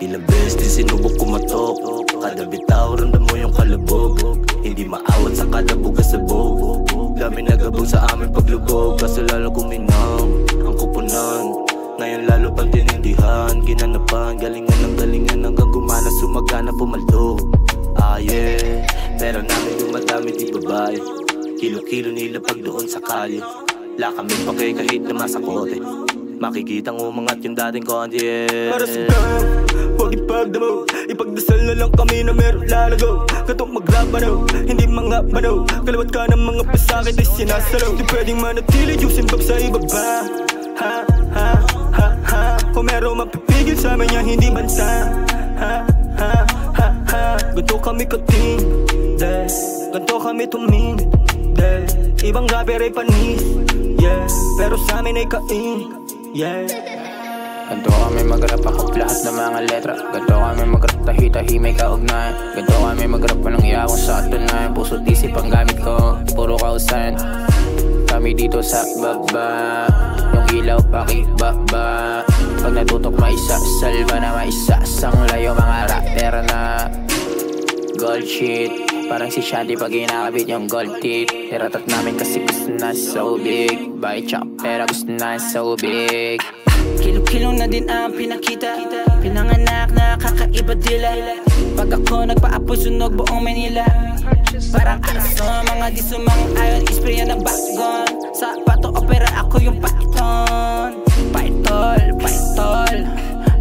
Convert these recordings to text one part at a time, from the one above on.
Ilang beses din sinubok kumatok, kada bitaw ramdam mo yung kalabog. Hindi maawat sa kada bugas sa bog. Dami nagabog sa aming paglubog, kaso lalo kuminang ang kupunan. Ngayon lalo pang tinindihan, ginanapan, galingan hanggang gumana, sumagana pumaldo. Ah yeah, pero namin dumadami di babae, kilo-kilo nilapag doon sa kalye. La kami pa kay kahit na masakote, makikitang umangat yung dating konti. Para sa gang, huwag ipagdamo, ipagdasal na lang kami na meron lalago. Katong mag-rap ano, hindi mga bano, kalawat ka ng mga pasakit ay sinasaraw. Di pwedeng manatili, juicing pag sa ibaba. Ha, ha, ha, ha, kung meron mapipigil sa amin yan, hindi bansa. Ha, ha, ha, ha, ganto kami katindi, ganto kami tumindi. Ibang rapper ay panis, yeah, pero sa amin ay kain, yeah. Ganto kami mag-rap, ako lahat ng mga letra. Ganto kami mag-rap, tahi-tahi may kaugnayan. Ganto kami mag-rap, walang iyawang sa katunayan. Puso't isip ang gamit ko, puro kausayan. Kami dito sa baba, yung ilaw pakibaba. Pag natutok maisa, salva na maisa. Sang layo mga rapper na gold shit. Parang si Shandy pag inakabit yung gold teeth. Tiratat namin kasi gusto na so big. Bakit tsaka pera gusto na so big. Kilo-kilo na din ang pinakita, pinanganak na kakaiba dila. Pag ako nagpaapoy sunog buong Manila, parang aso, mga di sumang-ayon, isprayan ng bagon. Sa pato opera ako yung python. Paitol, paitol,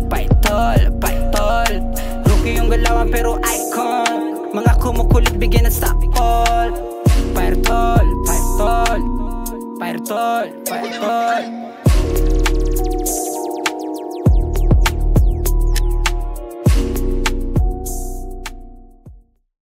paitol, paitol. Rookie yung galawan pero icon. Mga kumukulit bigyan ng stop all. Paitol, paitol, paitol, paitol.